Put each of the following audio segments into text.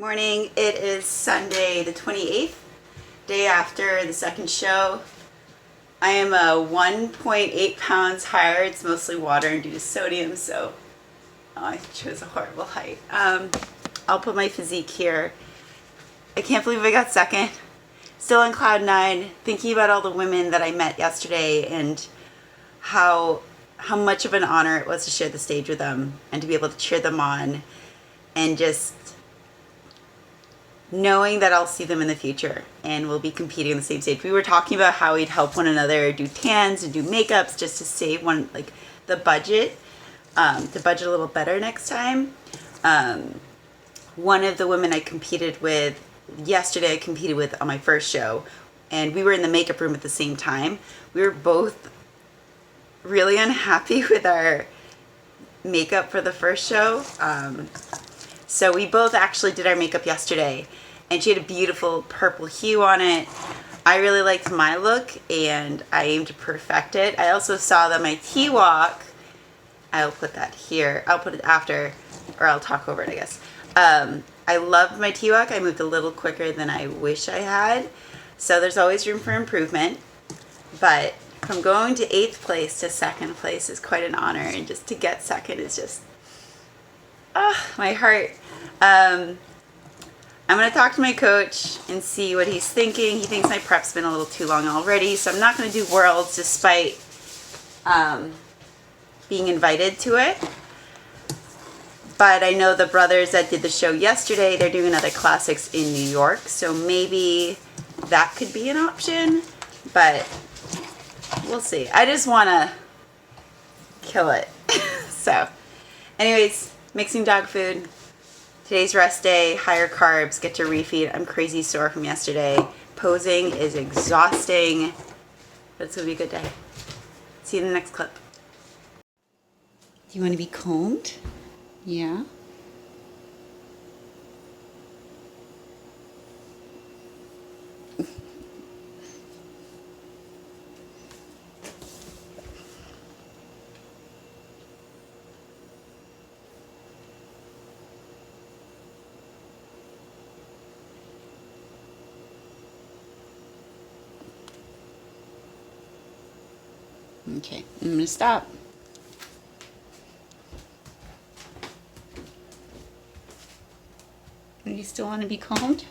Morning. It is Sunday the 28th, day after the second show. I am 1.8 pounds higher. It's mostly water and due to sodium, so I chose a horrible height. I'll put my physique here. I can't believe I got second. Still on cloud nine, thinking about all the women that I met yesterday and how much of an honor it was to share the stage with them and to be able to cheer them on, and just knowing that I'll see them in the future and we'll be competing on the same stage. We were talking about how we'd help one another do tans and do makeups just to save the budget, to budget a little better next time. One of the women I competed with yesterday, I competed with on my first show, and we were in the makeup room at the same time. We were both really unhappy with our makeup for the first show. So we both actually did our makeup yesterday, and she had a beautiful purple hue on it. I really liked my look, and I aimed to perfect it. I also saw that my T-walk, I'll put that here. I'll put it after, or I'll talk over it, I guess. I loved my T-walk. I moved a little quicker than I wish I had. So there's always room for improvement. But from going to 8th place to 2nd place is quite an honor, and just to get second is just, my heart. I'm going to talk to my coach and see what he's thinking. He thinks my prep's been a little too long already, so I'm not going to do Worlds despite being invited to it. But I know the brothers that did the show yesterday, they're doing another classics in New York, so maybe that could be an option, but we'll see. I just want to kill it. So anyways, mixing dog food. Today's rest day, higher carbs, get to refeed. I'm crazy sore from yesterday. Posing is exhausting, but it's going to be a good day. See you in the next clip. Do you want to be combed? Yeah. Okay, I'm going to stop. Do you still want to be combed?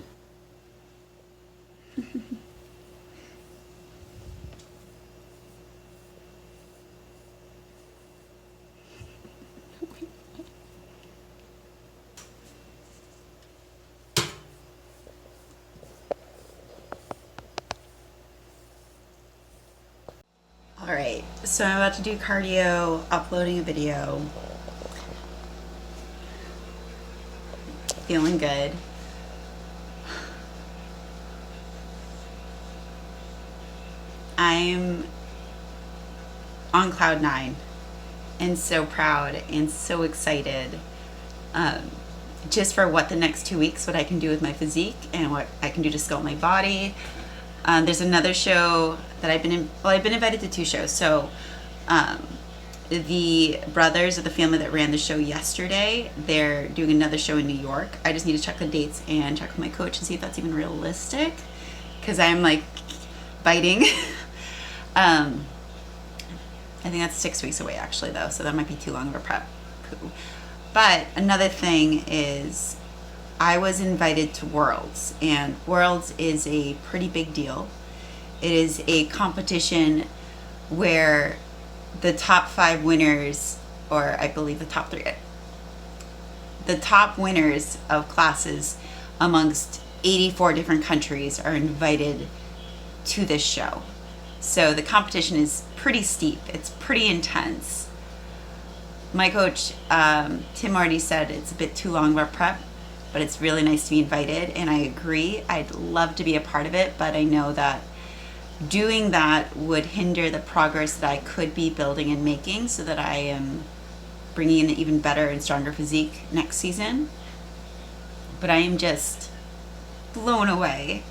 Alright, so I'm about to do cardio, uploading a video. Feeling good. I'm on cloud nine and so proud and so excited just for what the next 2 weeks, what I can do with my physique and what I can do to sculpt my body. There's another show that I've been invited to 2 shows. So the brothers of the family that ran the show yesterday, they're doing another show in New York. I just need to check the dates and check with my coach and see if that's even realistic, because I'm like biting. I think that's 6 weeks away actually though, so that might be too long of a prep. But another thing is I was invited to Worlds, and Worlds is a pretty big deal. It is a competition where the top 5 winners, or I believe the top 3, the top winners of classes amongst 84 different countries are invited to this show. So the competition is pretty steep. It's pretty intense. My coach, Tim, already said it's a bit too long of a prep, but it's really nice to be invited, and I agree. I'd love to be a part of it, but I know that doing that would hinder the progress that I could be building and making, so that I am bringing in an even better and stronger physique next season. But I am just blown away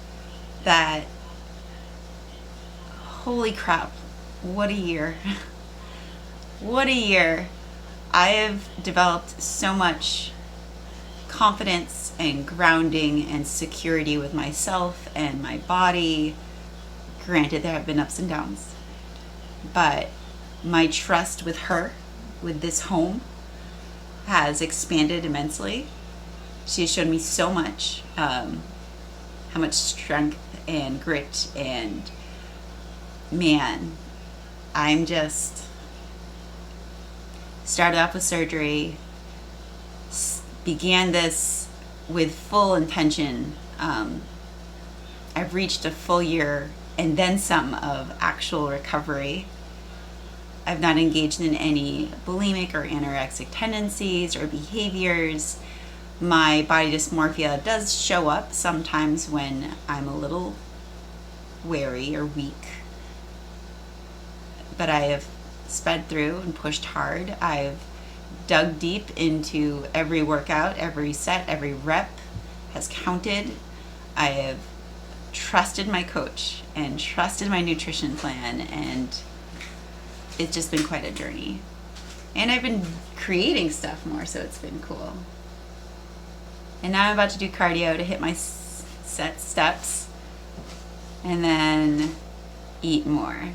that, holy crap, what a year. What a year. I have developed so much confidence and grounding and security with myself and my body. Granted, there have been ups and downs, but my trust with her, with this home, has expanded immensely. She has shown me so much, how much strength and grit, and man, I'm just started off with surgery, began this with full intention. I've reached a full year and then some of actual recovery. I've not engaged in any bulimic or anorexic tendencies or behaviors. My body dysmorphia does show up sometimes when I'm a little wary or weak. But I have sped through and pushed hard. I've dug deep into every workout, every set, every rep has counted. I have trusted my coach and trusted my nutrition plan, and it's just been quite a journey. And I've been creating stuff more, so it's been cool. And now I'm about to do cardio to hit my set steps and then eat more.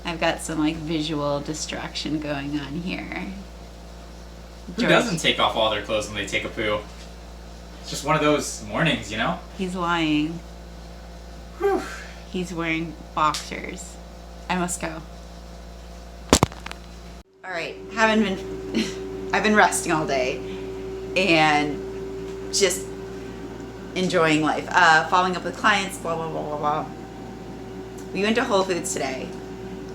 I've got some like visual distraction going on here. Who doesn't take off all their clothes when they take a poo? It's just one of those mornings, you know? He's lying. Whew. He's wearing boxers. I must go. All right, I've been resting all day and just enjoying life. Following up with clients, blah, blah, blah, blah, blah. We went to Whole Foods today.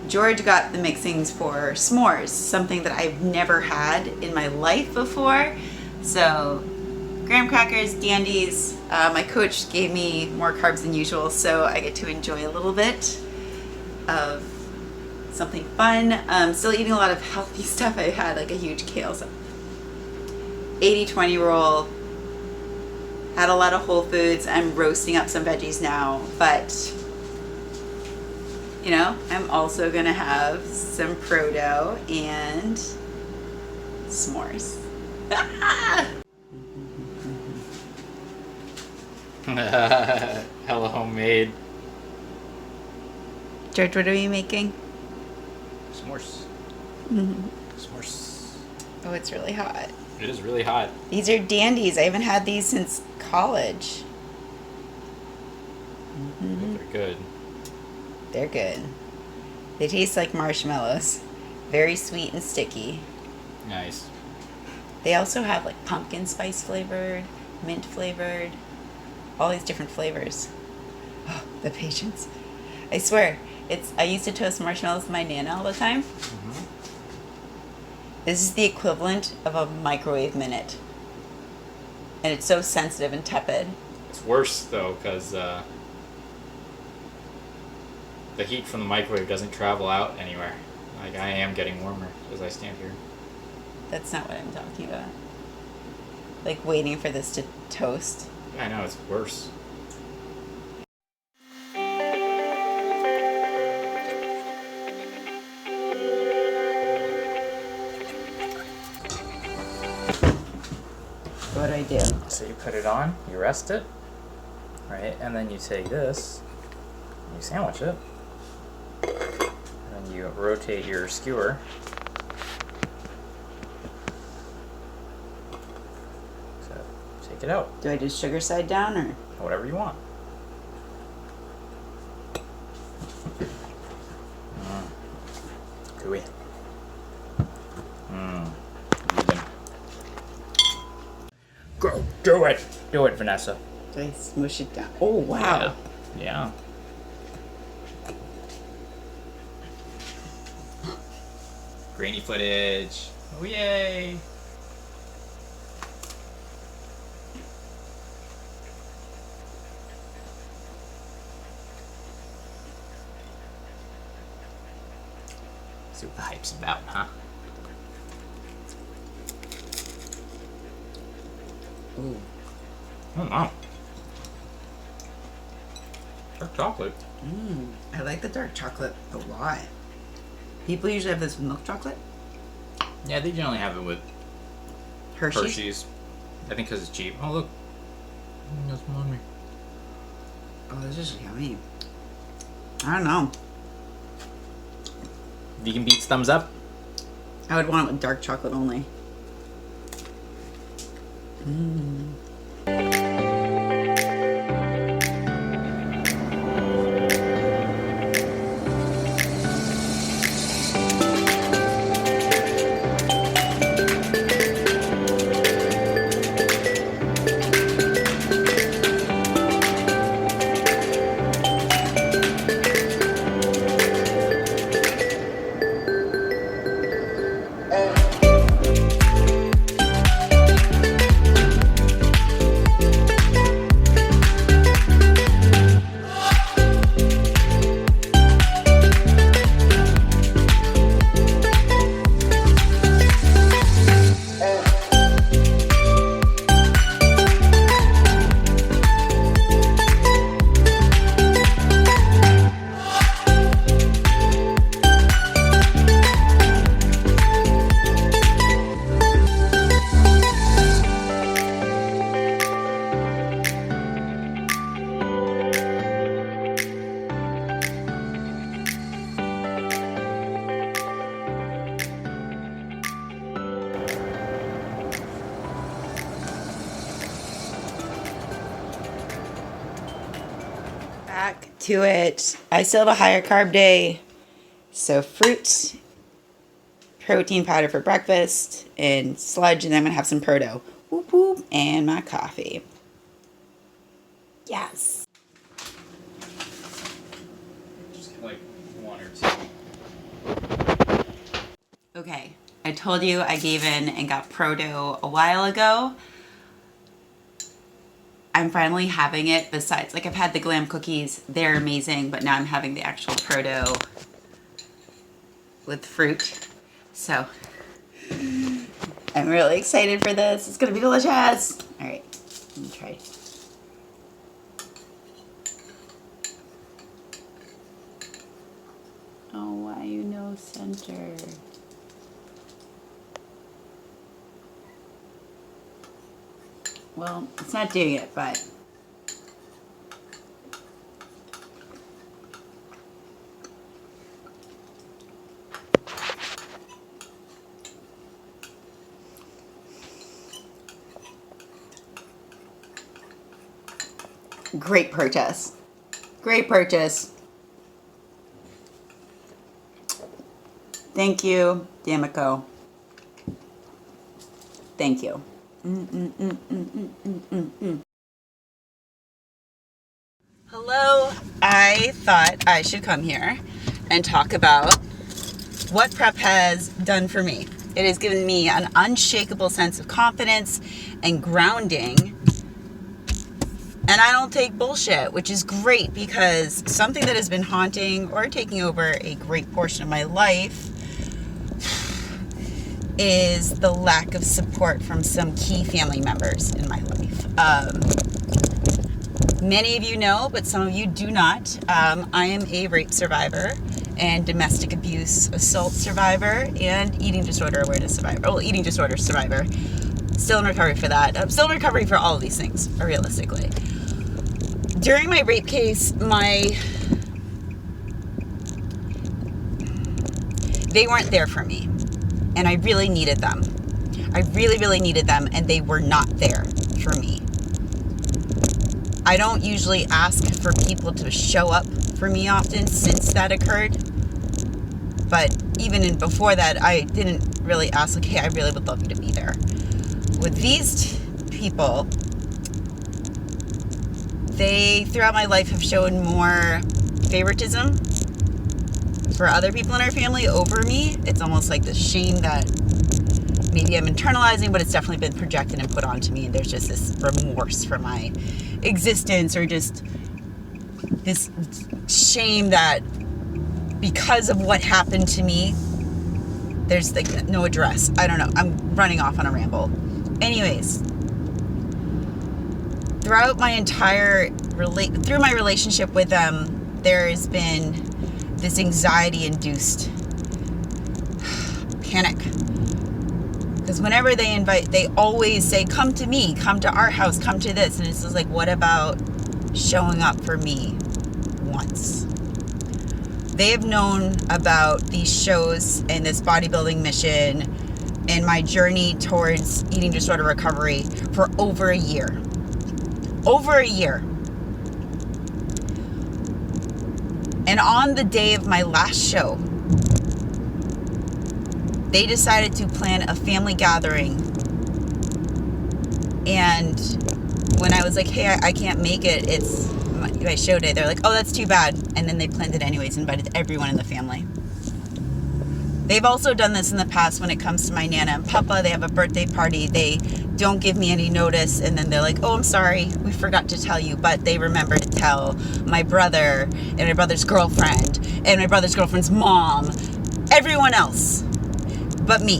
George got the mixings for s'mores, something that I've never had in my life before. So, graham crackers, dandies. My coach gave me more carbs than usual, so I get to enjoy a little bit of something fun. Still eating a lot of healthy stuff. I had like a huge kale, so 80-20 roll. Had a lot of Whole Foods. I'm roasting up some veggies now, but you know, I'm also gonna have some proto and s'mores. Hella homemade. George, what are you making? S'mores. Mm-hmm. S'mores. Oh, it's really hot. It is really hot. These are dandies. I haven't had these since college. Mm-hmm. They're good. They're good. They taste like marshmallows. Very sweet and sticky. Nice. They also have like pumpkin spice flavored, mint flavored, all these different flavors. Oh, the patience. I swear, I used to toast marshmallows with my Nana all the time. Mm-hmm. This is the equivalent of a microwave minute. And it's so sensitive and tepid. It's worse though, because the heat from the microwave doesn't travel out anywhere. Like, I am getting warmer as I stand here. That's not what I'm talking about. Like waiting for this to toast. Yeah, I know, it's worse. What do I do? So you put it on, you rest it, right? And then you take this, you sandwich it, and then you rotate your skewer. So take it out, Do I do sugar side down or? whatever you want. Gooey. Vegan. Go, do it! Do it, Vanessa. Do I smush it down? Oh, wow. Yeah. Grainy footage. Oh, yay! See what the hype's about, huh? Ooh. Oh, wow. Dark chocolate. I like the dark chocolate a lot. People usually have this with milk chocolate. Yeah, they generally have it with Hershey's. Hershey's. I think because it's cheap. Oh, look. That's on me. Oh, this is yummy. I don't know. VeganBeats thumbs up. I would want it with dark chocolate only. Back to it. I still have a higher carb day. So fruit, protein powder for breakfast, and sludge, and then I'm going to have some proto. Whoop whoop, and my coffee. Yes. Just get like 1 or 2. Okay, I told you I gave in and got proto a while ago. I'm finally having it besides, like I've had the glam cookies, they're amazing, but now I'm having the actual proto with fruit. So I'm really excited for this. It's gonna be delicious. All right, let me try. Oh, why you no center? Well, it's not doing it, but great purchase. Great purchase. Thank you, Damico. Thank you. Hello. I thought I should come here and talk about what prep has done for me. It has given me an unshakable sense of confidence and grounding. And I don't take bullshit, which is great because something that has been haunting or taking over a great portion of my life is the lack of support from some key family members in my life. Many of you know, but some of you do not. I am a rape survivor and domestic abuse assault survivor and eating disorder awareness survivor. Well, eating disorder survivor. Still in recovery for that. I'm still in recovery for all of these things, realistically. During my rape case, they weren't there for me. And I really needed them. I really, really needed them, and they were not there for me. I don't usually ask for people to show up for me often since that occurred. But even before that, I didn't really ask, like, hey, I really would love you to be there. With these people, they, throughout my life, have shown more favoritism for other people in our family over me. It's almost like this shame that maybe I'm internalizing, but it's definitely been projected and put onto me. And there's just this remorse for my existence, or just this shame that because of what happened to me, there's like no address. I don't know. I'm running off on a ramble. Anyways, throughout my entire through my relationship with them, there has been this anxiety-induced panic, Because whenever they invite, they always say, come to me, come to our house, come to this. And it's just like, what about showing up for me once? They have known about these shows and this bodybuilding mission and my journey towards eating disorder recovery for over a year. Over a year. And on the day of my last show, they decided to plan a family gathering. And when I was like, hey, I can't make it, it's my show day, they're like, oh, that's too bad. And then they planned it anyways, invited everyone in the family. They've also done this in the past when it comes to my Nana and Papa. They have a birthday party. They don't give me any notice. And then they're like, oh, I'm sorry, we forgot to tell you. But they remember to tell my brother and my brother's girlfriend and my brother's girlfriend's mom, everyone else but me.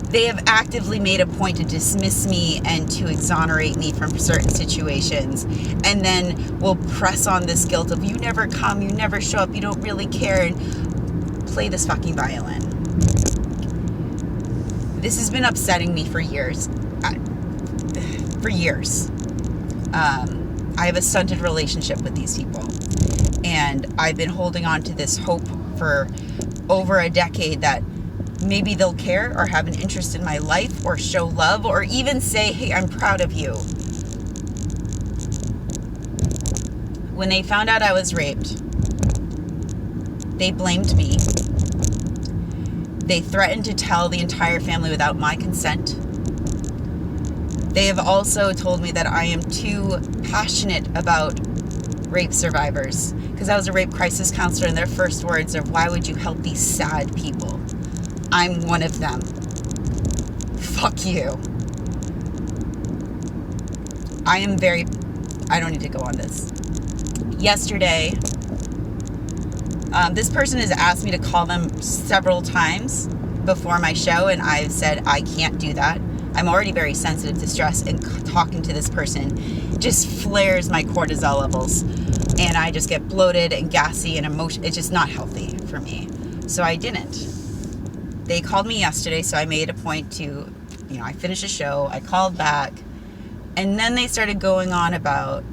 They have actively made a point to dismiss me and to exonerate me from certain situations, and then will press on this guilt of, you never come, you never show up, you don't really care, and play this fucking violin. This has been upsetting me for years. For years. I have a stunted relationship with these people, and I've been holding on to this hope for over a decade that maybe they'll care or have an interest in my life or show love or even say, hey, I'm proud of you. When they found out I was raped, they blamed me. They threatened to tell the entire family without my consent. They have also told me that I am too passionate about rape survivors, because I was a rape crisis counselor, and their first words are, why would you help these sad people? I'm one of them. Fuck you. I don't need to go on this. Yesterday, this person has asked me to call them several times before my show, and I've said I can't do that. I'm already very sensitive to stress, and talking to this person just flares my cortisol levels, and I just get bloated and gassy and it's just not healthy for me. So I didn't. They called me yesterday, so I made a point to, I finished a show, I called back, and then they started going on about,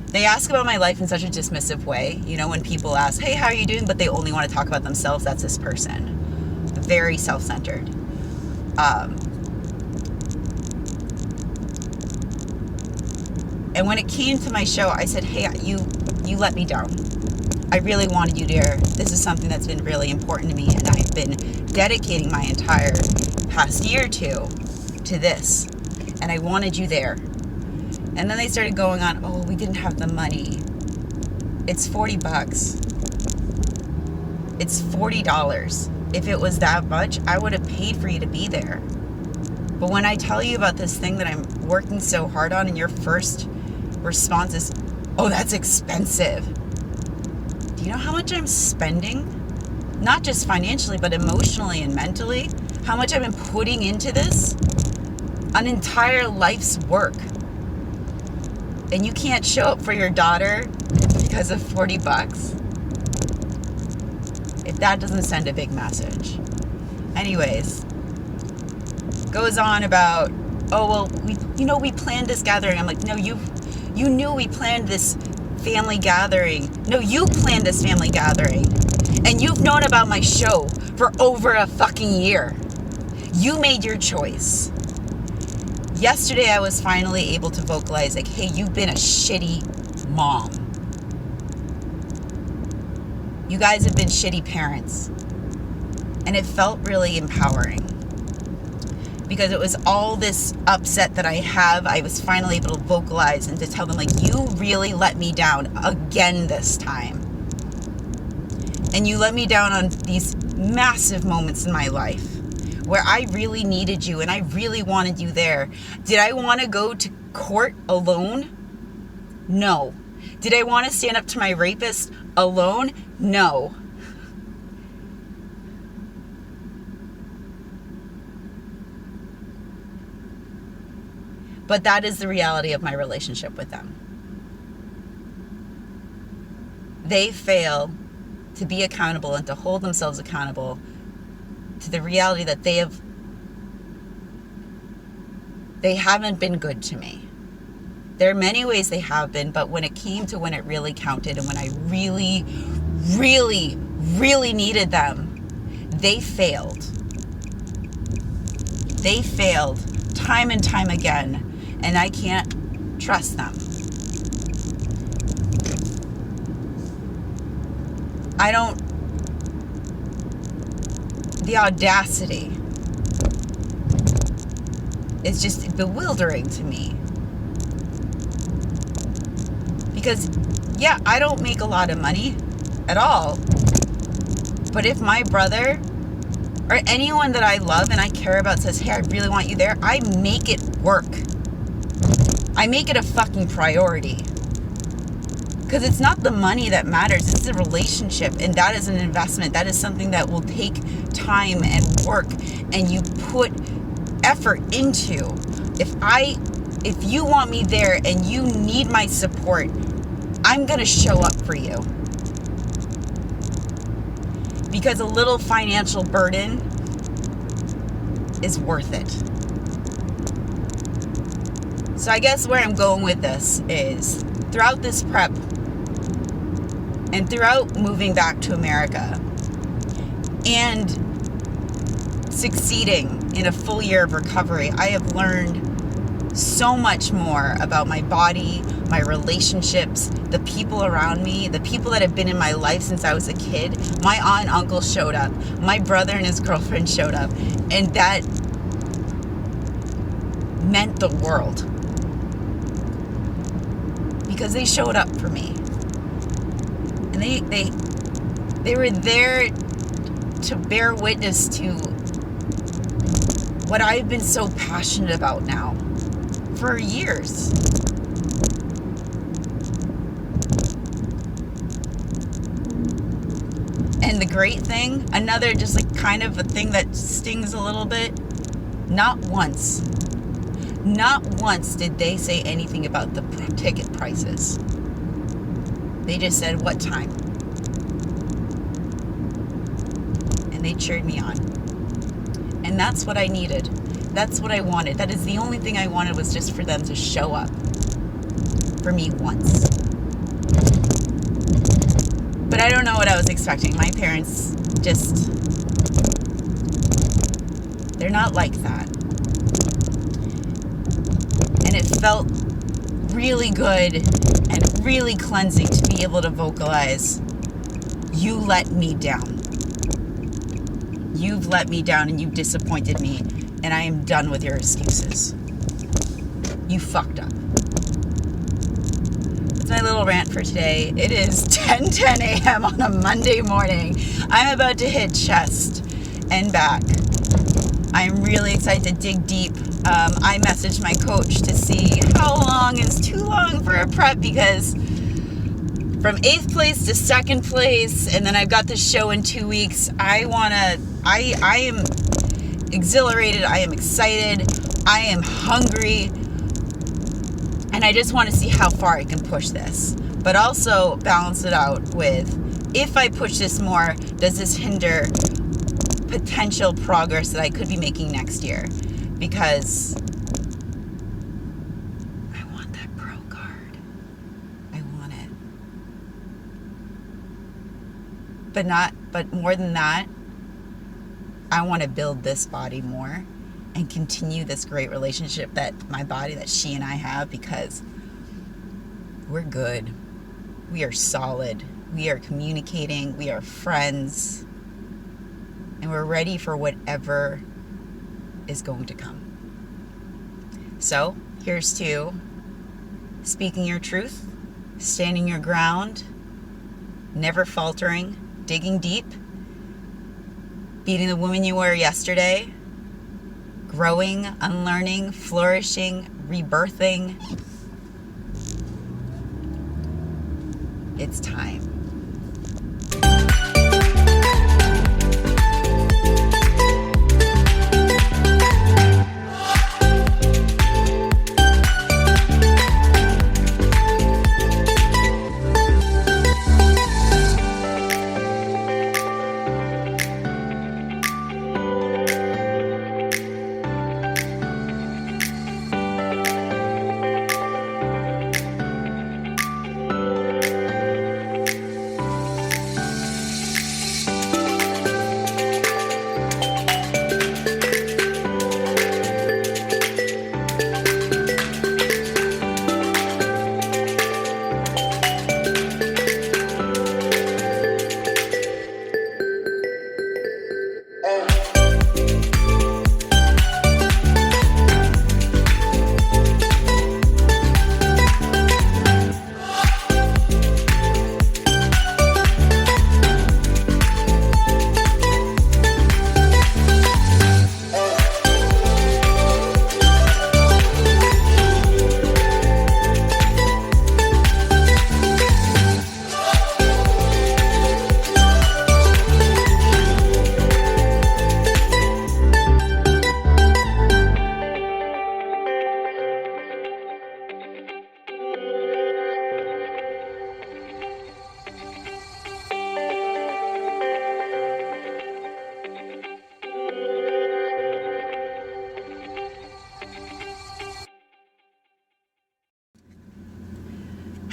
they ask about my life in such a dismissive way. When people ask, hey, how are you doing? But they only want to talk about themselves. That's this person. Very self-centered. And when it came to my show, I said, hey, you let me down. I really wanted you there. This is something that's been really important to me, and I've been dedicating my entire past year or two to this, and I wanted you there. And then they started going on, oh, we didn't have the money. It's $40. It's $40. If it was that much, I would have paid for you to be there. But when I tell you about this thing that I'm working so hard on, and your first response is, oh, that's expensive. Do you know how much I'm spending? Not just financially, but emotionally and mentally. How much I've been putting into this? An entire life's work. And you can't show up for your daughter because of $40? If that doesn't send a big message. Anyways, goes on about, oh, well, we planned this gathering. I'm like, no, you knew we planned this family gathering. No, you planned this family gathering. And you've known about my show for over a fucking year. You made your choice. Yesterday, I was finally able to vocalize, like, hey, you've been a shitty mom. You guys have been shitty parents. And it felt really empowering. Because it was all this upset that I have. I was finally able to vocalize and to tell them, like, you really let me down again this time. And you let me down on these massive moments in my life where I really needed you and I really wanted you there. Did I want to go to court alone? No. Did I want to stand up to my rapist alone? No. But that is the reality of my relationship with them. They fail to be accountable and to hold themselves accountable to the reality that they haven't been good to me. There are many ways they have been, but when it came to when it really counted and when I really, really, really needed them, they failed. They failed time and time again, and I can't trust them. The audacity is just bewildering to me. Because, yeah, I don't make a lot of money at all. But if my brother or anyone that I love and I care about says, hey, I really want you there, I make it work. I make it a fucking priority. Because it's not the money that matters, it's the relationship. And that is an investment. That is something that will take time and work and you put effort into. If you want me there and you need my support, I'm going to show up for you. Because a little financial burden is worth it. So I guess where I'm going with this is throughout this prep and throughout moving back to America and succeeding in a full year of recovery, I have learned so much more about my body, my relationships, the people around me, the people that have been in my life since I was a kid. My aunt and uncle showed up. My brother and his girlfriend showed up. And that meant the world. Because they showed up for me. And they were there to bear witness to what I've been so passionate about now for years. And the great thing, another just like kind of a thing that stings a little bit, not once did they say anything about the ticket prices. They just said, what time? And they cheered me on. And that's what I needed. That's what I wanted. That is the only thing I wanted, was just for them to show up for me once. But I don't know what I was expecting. My parents just, they're not like that. And it felt really good and really cleansing to be able to vocalize, you let me down. You've let me down and you've disappointed me, and I am done with your excuses. You fucked up. That's my little rant for today. It is 10:10 a.m. on a Monday morning. I'm about to hit chest and back. I'm really excited to dig deep. I messaged my coach to see how long is too long for a prep, because from 8th place to 2nd place, and then I've got this show in 2 weeks. I am exhilarated. I am excited. I am hungry. And I just want to see how far I can push this. But also balance it out with, if I push this more, does this hinder potential progress that I could be making next year? Because I want that pro card. I want it. But more than that, I want to build this body more and continue this great relationship that my body, that she and I have, because we're good. We are solid. We are communicating. We are friends. And we're ready for whatever is going to come. So, here's to speaking your truth, standing your ground, never faltering, digging deep, being the woman you were yesterday, growing, unlearning, flourishing, rebirthing. It's time.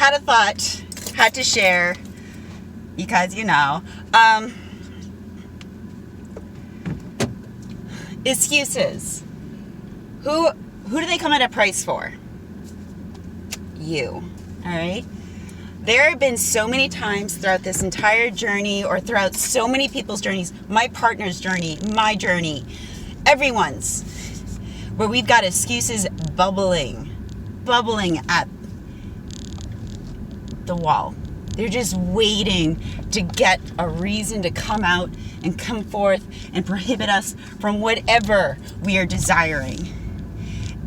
had a thought, had to share, because excuses. Who do they come at a price for? You. All right? There have been so many times throughout this entire journey, or throughout so many people's journeys, my partner's journey, my journey, everyone's, where we've got excuses bubbling at the wall. They're just waiting to get a reason to come out and come forth and prohibit us from whatever we are desiring.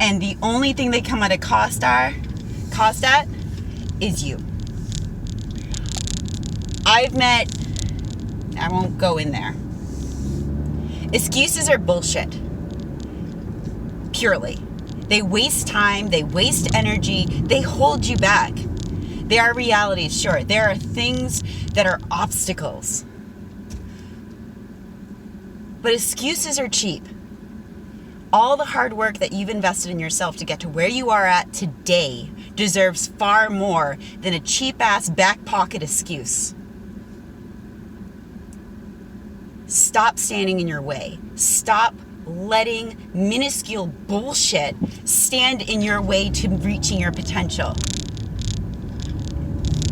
And the only thing they come at a cost at is you. I won't go in there. Excuses are bullshit. Purely. They waste time, they waste energy, they hold you back. They are realities, sure. There are things that are obstacles. But excuses are cheap. All the hard work that you've invested in yourself to get to where you are at today deserves far more than a cheap-ass back pocket excuse. Stop standing in your way. Stop letting minuscule bullshit stand in your way to reaching your potential.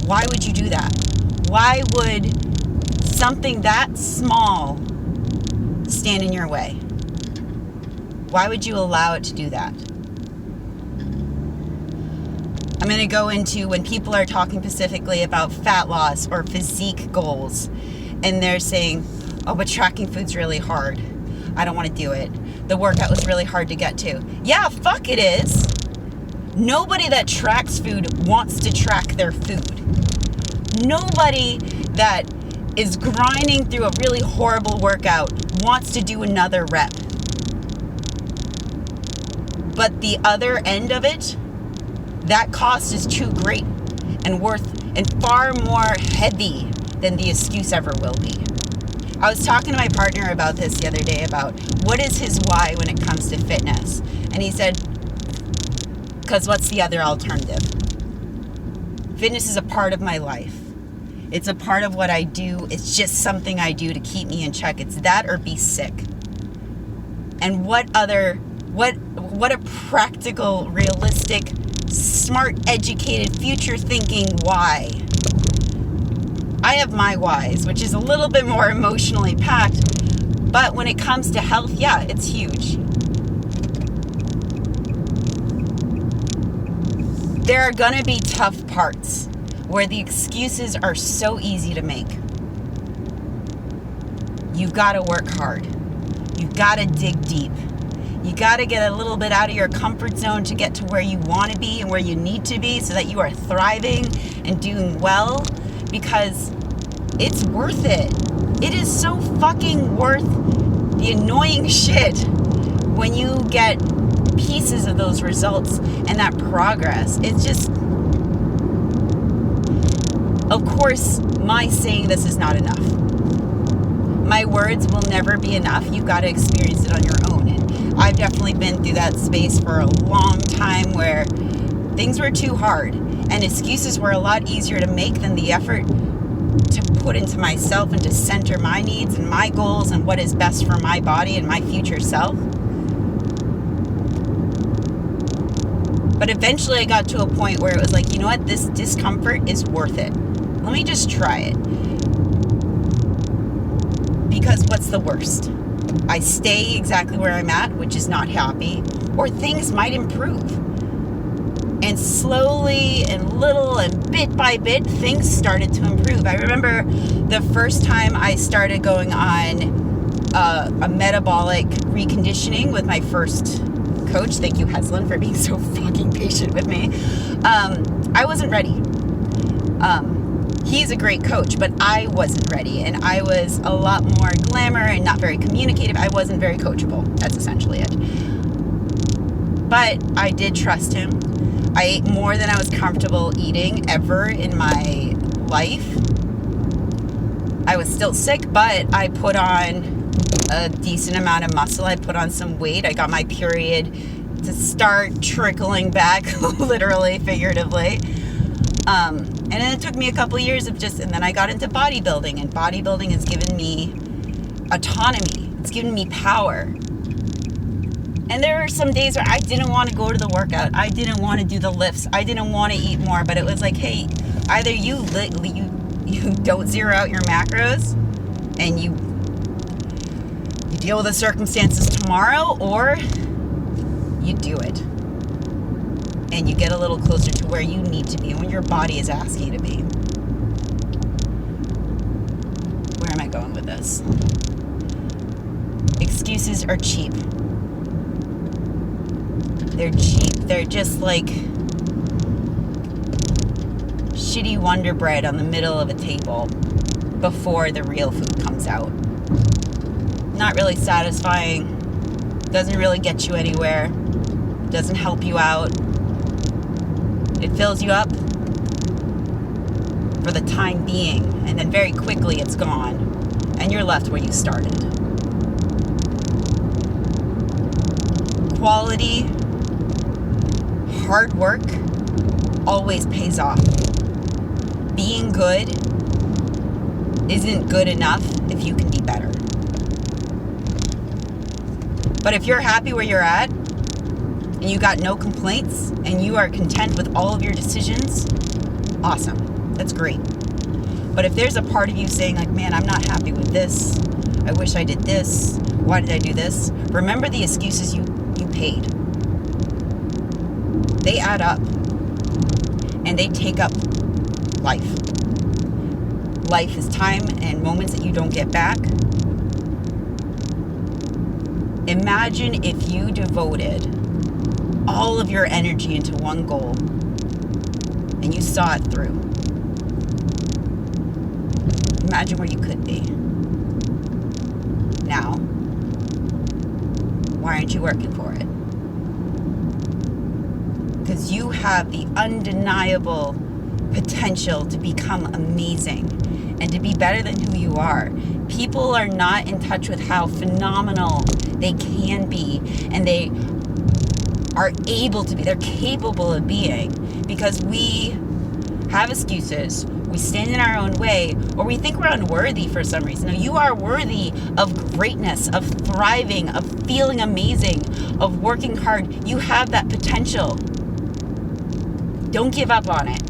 Why would you do that? Why would something that small stand in your way? Why would you allow it to do that? I'm going to go into when people are talking specifically about fat loss or physique goals, and they're saying, oh, but tracking food's really hard. I don't want to do it. The workout was really hard to get to. Yeah, fuck it is. Nobody that tracks food wants to track their food. Nobody that is grinding through a really horrible workout wants to do another rep. But the other end of it, that cost is too great and worth and far more heavy than the excuse ever will be. I was talking to my partner about this the other day, about what is his why when it comes to fitness. And he said, because what's the other alternative? Fitness is a part of my life. It's a part of what I do. It's just something I do to keep me in check. It's that or be sick. And what a practical, realistic, smart, educated, future thinking why. I have my whys, which is a little bit more emotionally packed, but when it comes to health, yeah, it's huge. There are gonna be tough parts where the excuses are so easy to make. You've gotta work hard. You've gotta dig deep. You gotta get a little bit out of your comfort zone to get to where you wanna be and where you need to be so that you are thriving and doing well, because it's worth it. It is so fucking worth the annoying shit when you get pieces of those results and that progress. It's just, of course, my saying this is not enough. My words will never be enough. You've got to experience it on your own. And I've definitely been through that space for a long time where things were too hard and excuses were a lot easier to make than the effort to put into myself and to center my needs and my goals and what is best for my body and my future self. But eventually I got to a point where it was like, you know what, this discomfort is worth it. Let me just try it. Because what's the worst? I stay exactly where I'm at, which is not happy, or things might improve. And slowly and little and bit by bit, things started to improve. I remember the first time I started going on a metabolic reconditioning with my first coach. Thank you, Heslin, for being so fucking patient with me. I wasn't ready. He's a great coach, but I wasn't ready. And I was a lot more glamour and not very communicative. I wasn't very coachable. That's essentially it. But I did trust him. I ate more than I was comfortable eating ever in my life. I was still sick, but I put on a decent amount of muscle. I put on some weight. I got my period to start trickling back, literally, figuratively. And then it took me a couple years of and then I got into bodybuilding, and bodybuilding has given me autonomy. It's given me power. And there were some days where I didn't want to go to the workout. I didn't want to do the lifts. I didn't want to eat more, but it was like, hey, either you don't zero out your macros and you deal with the circumstances tomorrow, or you do it. And you get a little closer to where you need to be and when your body is asking you to be. Where am I going with this? Excuses are cheap. They're cheap. They're just like shitty Wonder Bread on the middle of a table before the real food comes out. Not really satisfying. Doesn't really get you anywhere. Doesn't help you out. It fills you up for the time being, and then very quickly it's gone, and you're left where you started. Quality, hard work always pays off. Being good isn't good enough if you can be better. But if you're happy where you're at, and you got no complaints, and you are content with all of your decisions, awesome. That's great. But if there's a part of you saying like, man, I'm not happy with this, I wish I did this, why did I do this? Remember the excuses you paid. They add up. And they take up life. Life is time and moments that you don't get back. Imagine if you devoted all of your energy into one goal and you saw it through. Imagine where you could be. Now, why aren't you working for it? Because you have the undeniable potential to become amazing and to be better than who you are. People are not in touch with how phenomenal they can be, and they are able to be. They're capable of being, because we have excuses, we stand in our own way, or we think we're unworthy for some reason. No, you are worthy of greatness, of thriving, of feeling amazing, of working hard. You have that potential. Don't give up on it.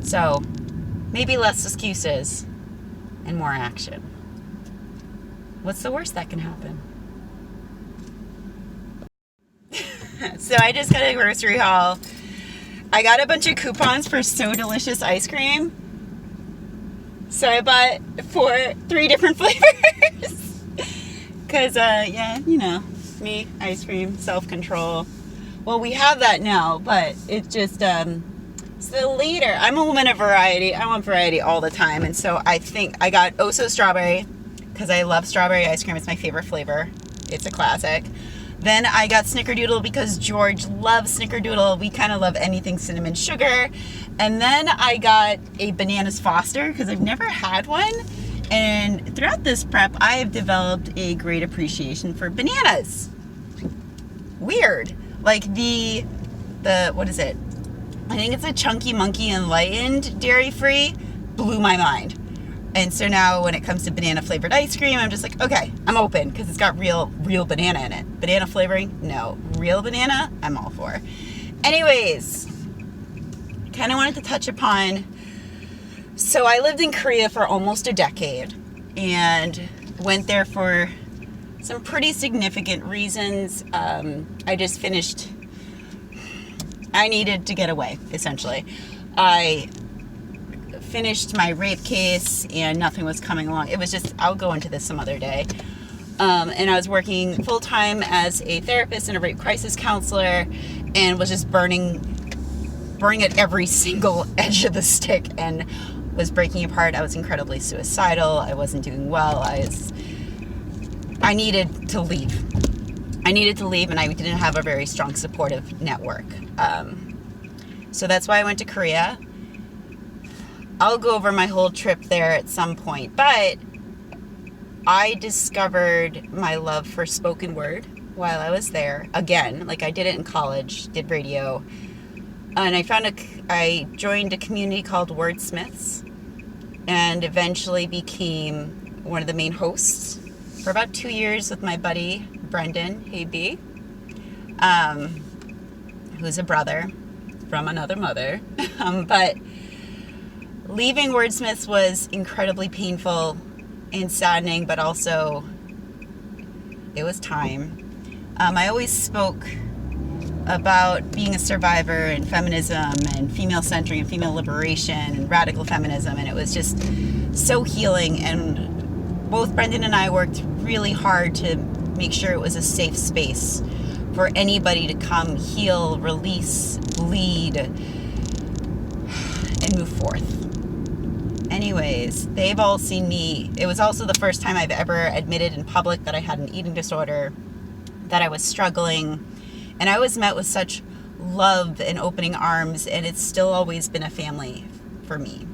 So, maybe less excuses and more action. What's the worst that can happen? So I just got a grocery haul. I got a bunch of coupons for So Delicious ice cream. So I bought 3 different flavors. Because, yeah, you know, me, ice cream, self-control. Well, we have that now, but it just, so later, I'm a woman of variety. I want variety all the time. And so I think I got Oso strawberry, because I love strawberry ice cream. It's my favorite flavor. It's a classic. Then I got Snickerdoodle because George loves Snickerdoodle. We kind of love anything cinnamon sugar. And then I got a Bananas Foster because I've never had one. And throughout this prep, I have developed a great appreciation for bananas. Weird. Like the what is it? I think it's a Chunky Monkey Enlightened dairy-free. Blew my mind. And so now when it comes to banana flavored ice cream, I'm just like, okay, I'm open because it's got real banana in it. Banana flavoring? No. Real banana? I'm all for. Anyways, kind of wanted to touch upon, so I lived in Korea for almost a decade and went there for some pretty significant reasons. I just finished, I needed to get away, essentially. I finished my rape case and nothing was coming along. It was just, I'll go into this some other day. And I was working full-time as a therapist and a rape crisis counselor and was just burning at every single edge of the stick and was breaking apart. I was incredibly suicidal. I wasn't doing well. I needed to leave. And I didn't have a very strong supportive network. So that's why I went to Korea. I'll go over my whole trip there at some point, but I discovered my love for spoken word while I was there. Again, like I did it in college, did radio. And I joined a community called Wordsmiths and eventually became one of the main hosts for about 2 years with my buddy, Brendan, hey B, who's a brother from another mother. But leaving Wordsmiths was incredibly painful and saddening, but also it was time. I always spoke about being a survivor and feminism and female centering and female liberation and radical feminism, and it was just so healing. And both Brendan and I worked really hard to make sure it was a safe space for anybody to come heal, release, bleed, and move forth. Anyways, they've all seen me. It was also the first time I've ever admitted in public that I had an eating disorder, that I was struggling, and I was met with such love and opening arms, and it's still always been a family for me.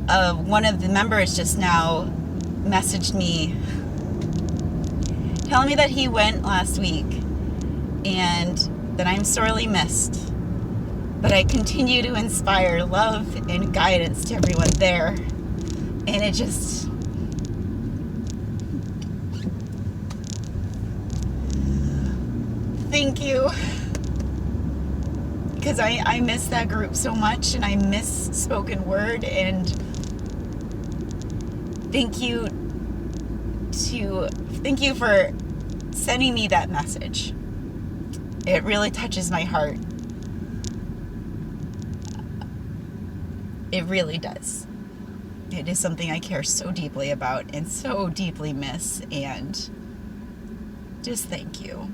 One of the members just now messaged me telling me that he went last week and that I'm sorely missed. But I continue to inspire love and guidance to everyone there. And it just... Thank you. Because I miss that group so much, and I miss spoken word, and thank you for sending me that message. It really touches my heart. It really does. It is something I care so deeply about and so deeply miss, and just thank you.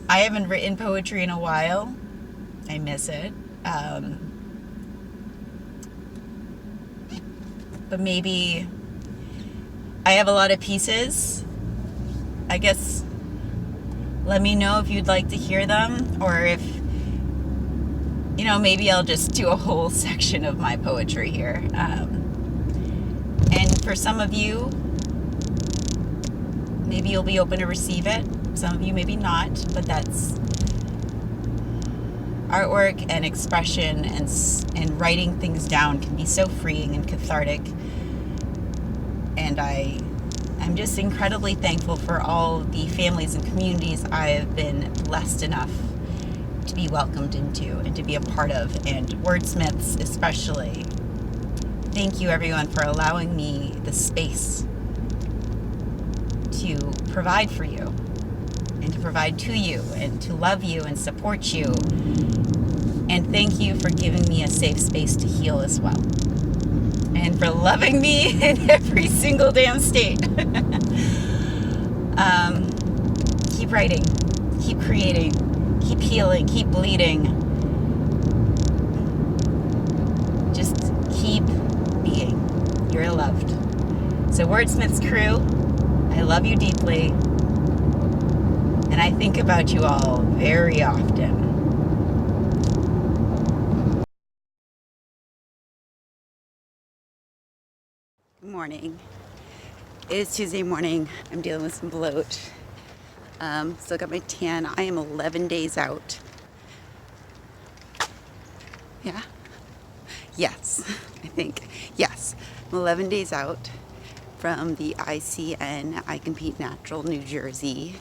I haven't written poetry in a while. I miss it. But maybe I have a lot of pieces. I guess let me know if you'd like to hear them, or if, you know, maybe I'll just do a whole section of my poetry here. And for some of you, maybe you'll be open to receive it. Some of you maybe not, but that's artwork and expression, and writing things down can be so freeing and cathartic. And I'm just incredibly thankful for all the families and communities I have been blessed enough to be welcomed into and to be a part of, and Wordsmiths especially. Thank you everyone for allowing me the space to provide for you, and to provide to you, and to love you and support you. And thank you for giving me a safe space to heal as well. And for loving me in every single damn state. Keep writing, keep creating, keep healing, keep bleeding. Just keep being. You're loved. So Wordsmiths crew, I love you deeply. And I think about you all very often. Good morning. It is Tuesday morning. I'm dealing with some bloat. Still got my tan. I am 11 days out. Yeah? Yes, I think. Yes, I'm 11 days out from the ICN, I Compete Natural, New Jersey.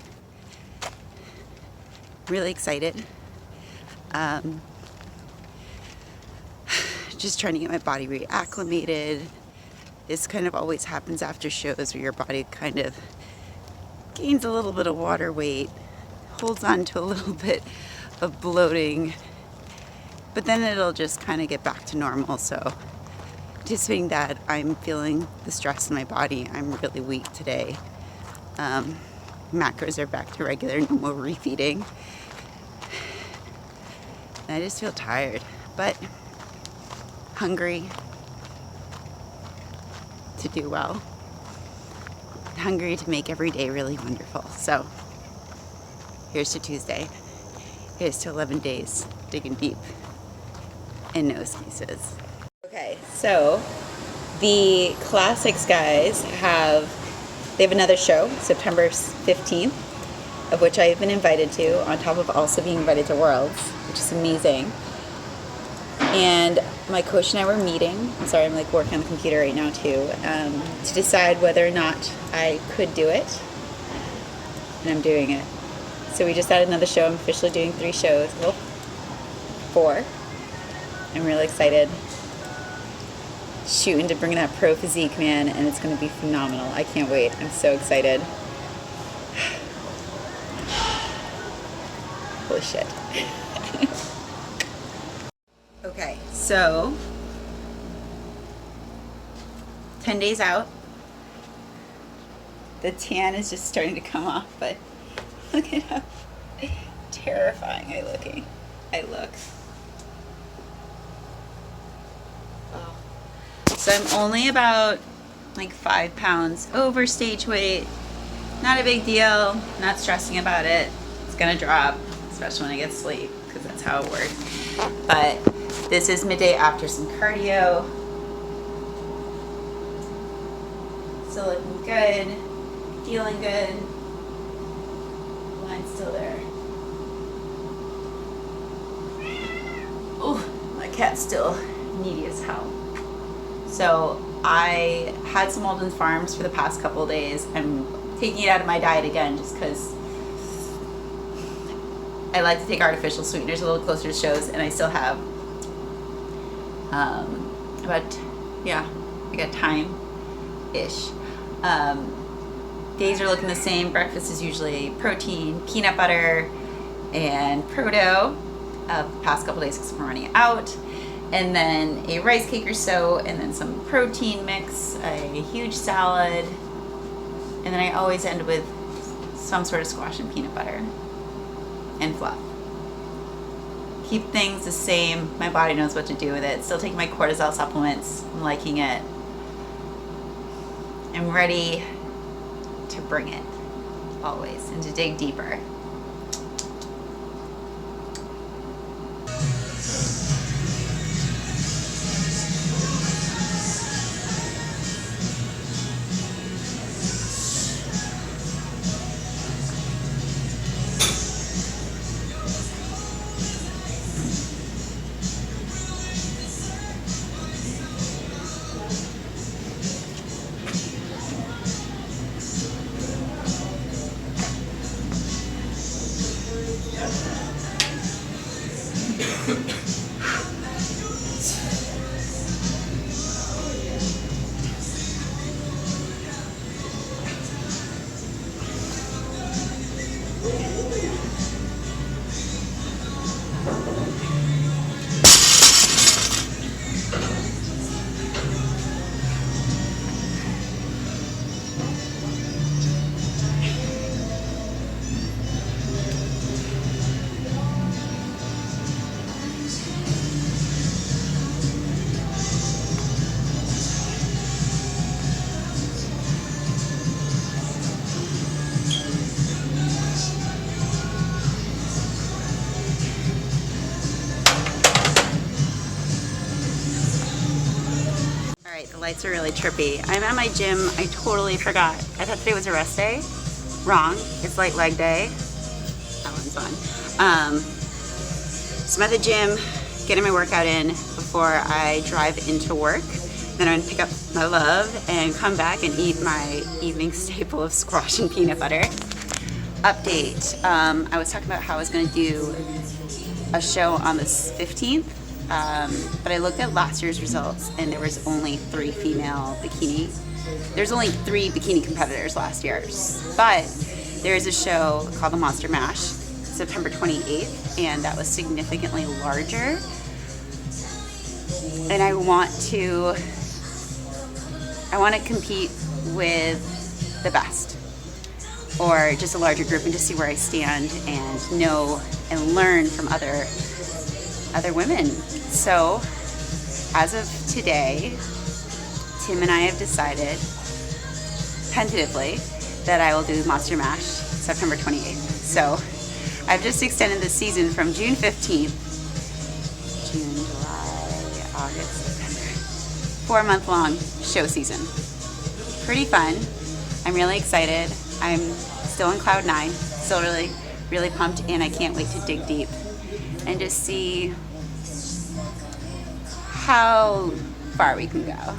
Really excited. Just trying to get my body reacclimated. This kind of always happens after shows, where your body kind of gains a little bit of water weight, holds on to a little bit of bloating, but then it'll just kind of get back to normal. So just being that I'm feeling the stress in my body, I'm really weak today. Macros are back to regular, no more refeeding. And I just feel tired, but hungry to do well. Hungry to make every day really wonderful. So here's to Tuesday. Here's to 11 days digging deep and no excuses. Okay, so the Classics guys have They have another show, September 15th, of which I've been invited to, on top of also being invited to Worlds, which is amazing. And my coach and I were meeting. I'm sorry, I'm like working on the computer right now too, to decide whether or not I could do it. And I'm doing it. So we just added another show. I'm officially doing 3 shows. Well, 4. I'm really excited. Shooting to bring that pro physique, man, and it's going to be phenomenal. I can't wait. I'm so excited. Holy shit. Okay, so 10 days out. The tan is just starting to come off, but look at how terrifying I look. Oh. So I'm only about like 5 pounds over stage weight. Not a big deal, not stressing about it. It's gonna drop, especially when I get sleep, because that's how it works. But this is midday after some cardio. Still looking good, feeling good. Line's still there. Oh, my cat's still needy as hell. So I had some Alden's Farms for the past couple of days. I'm taking it out of my diet again just because I like to take artificial sweeteners a little closer to shows, and I still have I got time-ish. Days are looking the same. Breakfast is usually protein, peanut butter, and proto. The past couple days because I'm running out. And then a rice cake or so, and then some protein mix, a huge salad, and then I always end with some sort of squash and peanut butter and fluff. Keep things the same. My body knows what to do with it. Still taking my cortisol supplements. I'm liking it. I'm ready to bring it, always, and to dig deeper. The lights are really trippy. I'm at my gym. I totally forgot. I thought today was a rest day. Wrong. It's like leg day. That one's fun. So I'm at the gym, getting my workout in before I drive into work. Then I'm going to pick up my love and come back and eat my evening staple of squash and peanut butter. Update. I was talking about how I was going to do a show on the 15th. But I looked at last year's results, and there was only 3 female bikini. There's only 3 bikini competitors last year. But there is a show called the Monster Mash, September 28th, and that was significantly larger. And I want to compete with the best, or just a larger group, and just see where I stand and know and learn from other women. So, as of today, Tim and I have decided, tentatively, that I will do Monster Mash September 28th. So, I've just extended the season from June 15th, June, July, August, September, 4-month-long show season. Pretty fun. I'm really excited. I'm still in cloud 9, still really pumped, and I can't wait to dig deep and just see how far we can go.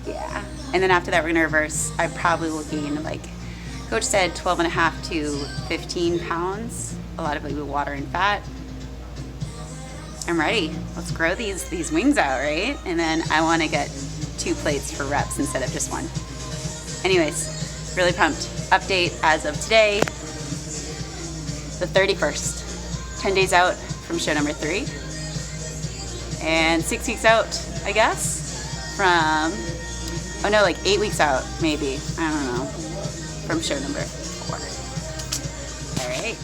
Yeah. And then after that, we're gonna reverse. I probably will gain, like Coach said, 12.5 to 15 pounds. A lot of it with water and fat. I'm ready. Let's grow these wings out, right? And then I want to get 2 plates for reps instead of just 1. Anyways, really pumped. Update as of today, the 31st. 10 days out from show number 3. And 6 weeks out, I guess, from, oh no, like 8 weeks out, maybe. I don't know. From show number 4. All right.